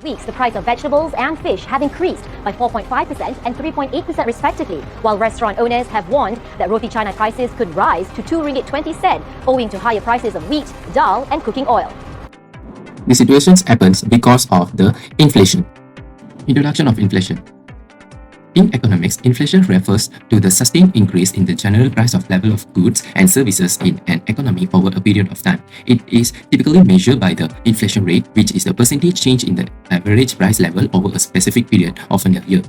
weeks, the price of vegetables and fish have increased by 4.5% and 3.8% respectively, while restaurant owners have warned that roti canai prices could rise to RM2.20 owing to higher prices of wheat, dal and cooking oil. The situation happens because of the inflation. Introduction of inflation. In economics, inflation refers to the sustained increase in the general price of level of goods and services in an economy over a period of time. It is typically measured by the inflation rate, which is the percentage change in the average price level over a specific period, often a year.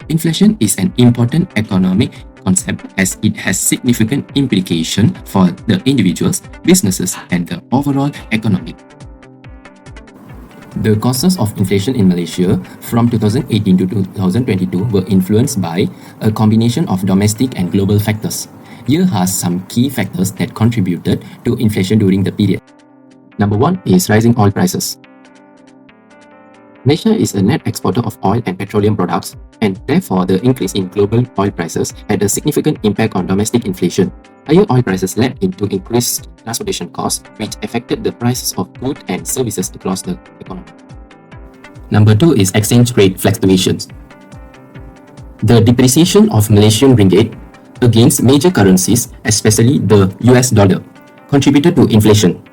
Inflation is an important economic concept as it has significant implications for the individuals, businesses, and the overall economy. The causes of inflation in Malaysia from 2018 to 2022 were influenced by a combination of domestic and global factors. Here are some key factors that contributed to inflation during the period. Number 1 is rising oil prices. Malaysia is a net exporter of oil and petroleum products, and therefore the increase in global oil prices had a significant impact on domestic inflation. Higher oil prices led into increased transportation costs, which affected the prices of goods and services across the economy. Number 2 is exchange rate fluctuations. The depreciation of Malaysian ringgit against major currencies, especially the US dollar, contributed to inflation.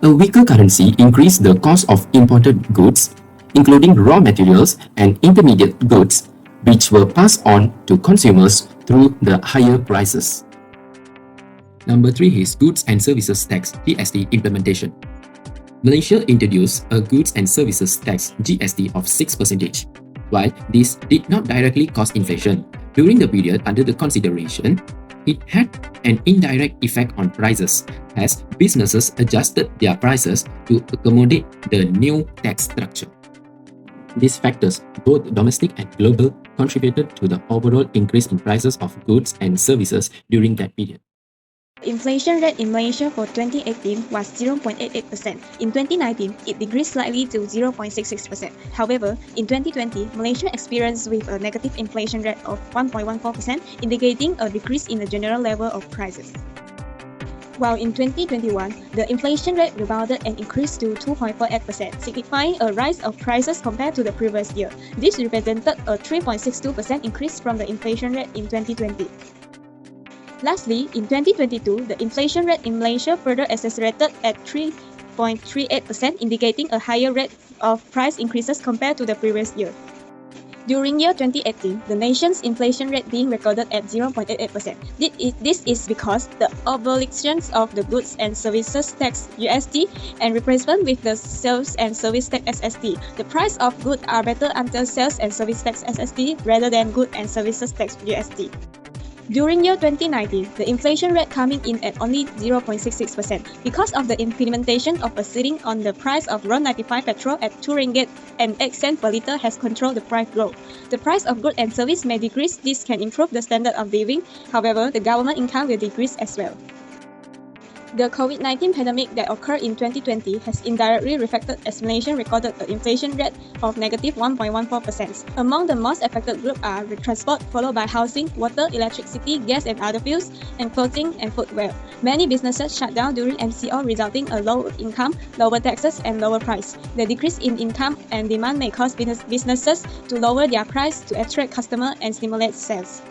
A weaker currency increased the cost of imported goods, including raw materials and intermediate goods, which were passed on to consumers through the higher prices. Number 3 is Goods and Services Tax (GST) implementation. Malaysia introduced a Goods and Services Tax (GST) of 6%. While this did not directly cause inflation, during the period under the consideration, it had an indirect effect on prices as businesses adjusted their prices to accommodate the new tax structure. These factors, both domestic and global, contributed to the overall increase in prices of goods and services during that period. Inflation rate in Malaysia for 2018 was 0.88%. In 2019, it decreased slightly to 0.66%. However, in 2020, Malaysia experienced with a negative inflation rate of 1.14%, indicating a decrease in the general level of prices. While in 2021, the inflation rate rebounded and increased to 2.48%, signifying a rise of prices compared to the previous year. This represented a 3.62% increase from the inflation rate in 2020. Lastly, in 2022, the inflation rate in Malaysia further accelerated at 3.38%, indicating a higher rate of price increases compared to the previous year. During year 2018, the nation's inflation rate being recorded at 0.88%. This is because the abolition of the Goods and Services Tax (UST) and replacement with the Sales and Service Tax (SST). The price of goods are better under Sales and Service Tax (SST) rather than Goods and Services Tax (UST). During year 2019, the inflation rate coming in at only 0.66% because of the implementation of a ceiling on the price of RON95 petrol at RM2.08 per litre has controlled the price growth. The price of goods and service may decrease. This can improve the standard of living. However, the government income will decrease as well. The COVID-19 pandemic that occurred in 2020 has indirectly reflected as Malaysia recorded an inflation rate of negative 1.14%. Among the most affected groups are transport, followed by housing, water, electricity, gas and other fuels, and clothing and footwear. Many businesses shut down during MCO, resulting in low income, lower taxes, and lower price. The decrease in income and demand may cause businesses to lower their price to attract customers and stimulate sales.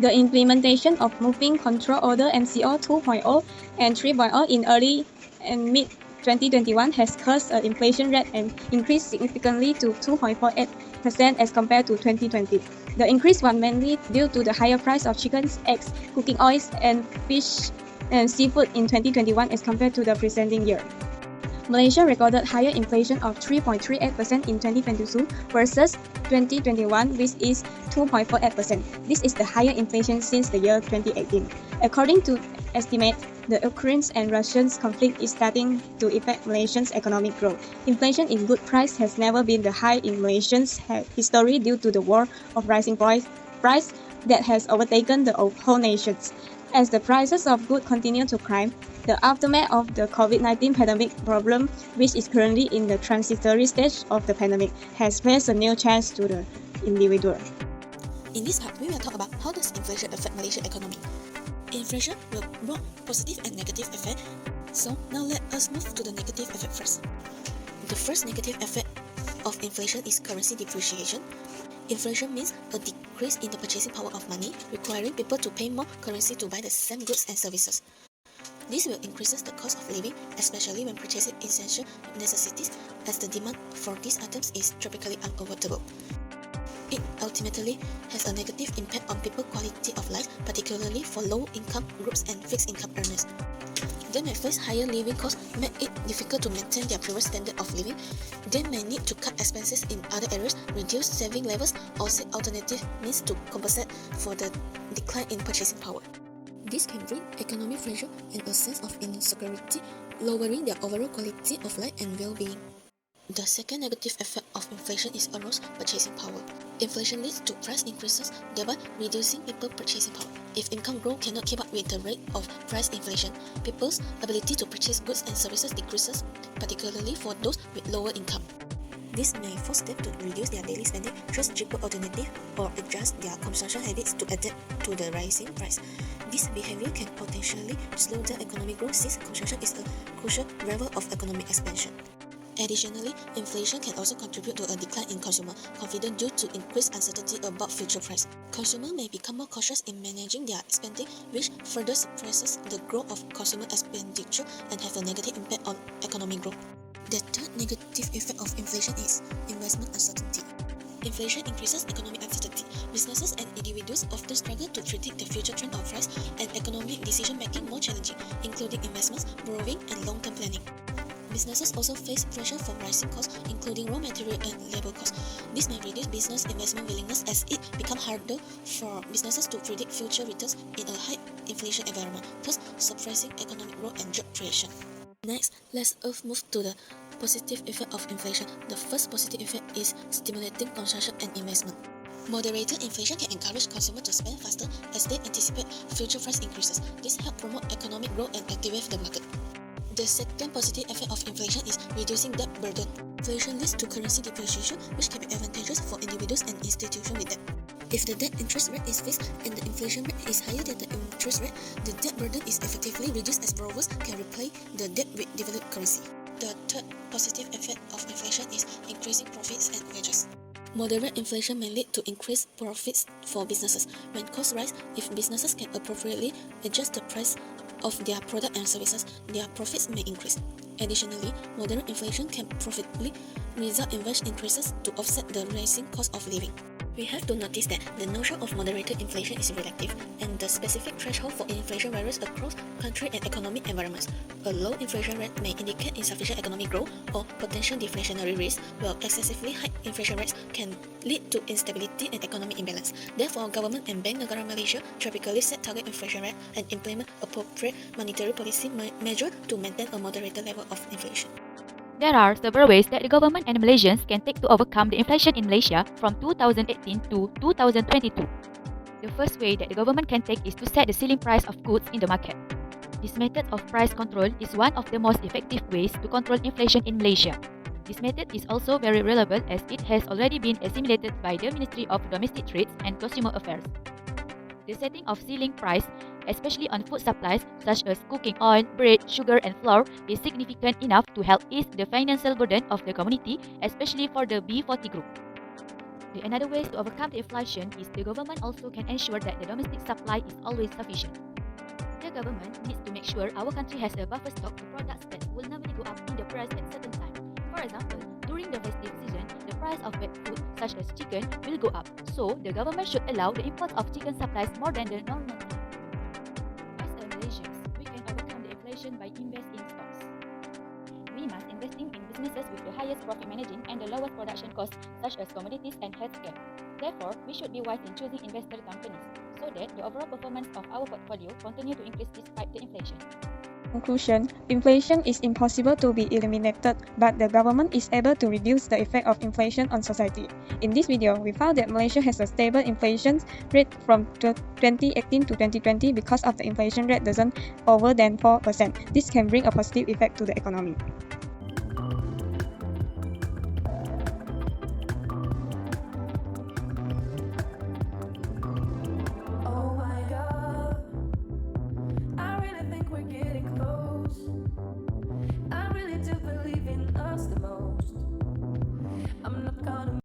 The implementation of Moving Control Order MCO 2.0 and 3.0 in early and mid-2021 has caused an inflation rate and increased significantly to 2.48% as compared to 2020. The increase was mainly due to the higher price of chickens, eggs, cooking oils, and fish and seafood in 2021 as compared to the preceding year. Malaysia recorded higher inflation of 3.38% in 2022 versus 2021, which is 2.48%. This is the higher inflation since the year 2018. According to estimates, the Ukraine and Russian conflict is starting to affect Malaysia's economic growth. Inflation in goods price has never been the high in Malaysia's history due to the war of rising price that has overtaken the whole nation. As the prices of goods continue to climb, the aftermath of the COVID-19 pandemic problem, which is currently in the transitory stage of the pandemic, has placed a new challenge to the individual. In this part, we will talk about how does inflation affect Malaysian economy. Inflation will both positive and negative effect. So now let us move to the negative effect first. The first negative effect of inflation is currency depreciation. Inflation means a decrease in the purchasing power of money, requiring people to pay more currency to buy the same goods and services. This will increase the cost of living, especially when purchasing essential necessities, as the demand for these items is typically unavoidable. It ultimately has a negative impact on people's quality of life, particularly for low-income groups and fixed-income earners. They may face higher living costs, make it difficult to maintain their previous standard of living. They may need to cut expenses in other areas, reduce saving levels, or seek alternative means to compensate for the decline in purchasing power. This can bring economic pressure and a sense of insecurity, lowering their overall quality of life and well-being. The second negative effect of inflation is erodes purchasing power. Inflation leads to price increases, thereby reducing people's purchasing power. If income growth cannot keep up with the rate of price inflation, people's ability to purchase goods and services decreases, particularly for those with lower income. This may force them to reduce their daily spending, choose cheaper alternatives, or adjust their consumption habits to adapt to the rising price. This behavior can potentially slow down economic growth since consumption is a crucial driver of economic expansion. Additionally, inflation can also contribute to a decline in consumer confidence due to increased uncertainty about future price. Consumers may become more cautious in managing their spending, which further suppresses the growth of consumer expenditure and have a negative impact on economic growth. The third negative effect of inflation is investment uncertainty. Inflation increases economic uncertainty. Businesses and individuals often struggle to predict the future trend of price and economic decision-making more challenging, including investments, borrowing, and long-term planning. Businesses also face pressure from rising costs, including raw material and labor costs. This may reduce business investment willingness as it becomes harder for businesses to predict future returns in a high inflation environment, thus suppressing economic growth and job creation. Next, let's move to the positive effect of inflation. The first positive effect is stimulating consumption and investment. Moderated inflation can encourage consumers to spend faster as they anticipate future price increases. This helps promote economic growth and activate the market. The second positive effect of inflation is reducing debt burden. Inflation leads to currency depreciation, which can be advantageous for individuals and institutions with debt. If the debt interest rate is fixed and the inflation rate is higher than the interest rate, the debt burden is effectively reduced as borrowers can repay the debt with developed currency. The third positive effect of inflation is increasing profits and wages. Moderate inflation may lead to increased profits for businesses. When costs rise, if businesses can appropriately adjust the price of their product and services, their profits may increase. Additionally, moderate inflation can profitably result in wage increases to offset the rising cost of living. We have to notice that the notion of moderated inflation is relative, and the specific threshold for inflation varies across country and economic environments. A low inflation rate may indicate insufficient economic growth or potential deflationary risk, while excessively high inflation rates can lead to instability and economic imbalance. Therefore, government and Bank Negara Malaysia typically set target inflation rate and implement appropriate monetary policy measures to maintain a moderated level of inflation. There are several ways that the government and Malaysians can take to overcome the inflation in Malaysia from 2018 to 2022. The first way that the government can take is to set the ceiling price of goods in the market. This method of price control is one of the most effective ways to control inflation in Malaysia. This method is also very relevant as it has already been assimilated by the Ministry of Domestic Trade and Consumer Affairs. The setting of ceiling price, especially on food supplies such as cooking oil, bread, sugar, and flour, is significant enough to help ease the financial burden of the community, especially for the B40 group. Another way to overcome the inflation is the government also can ensure that the domestic supply is always sufficient. The government needs to make sure our country has a buffer stock of products that will normally go up in the price at certain time. For example, during the festive season, the price of pet food such as chicken will go up, so the government should allow the import of chicken supplies more than the normal time. As Malaysians, we can overcome the inflation by investing in stocks. We must investing in businesses with the highest profit margin and the lowest production costs such as commodities and healthcare. Therefore, we should be wise in choosing investor companies so that the overall performance of our portfolio continue to increase despite the inflation. Conclusion, inflation is impossible to be eliminated, but the government is able to reduce the effect of inflation on society. In this video, we found that Malaysia has a stable inflation rate from 2018 to 2020 because of the inflation rate doesn't over than 4%. This can bring a positive effect to the economy. Oh my God, I really think we're getting close. I really do believe in us the most.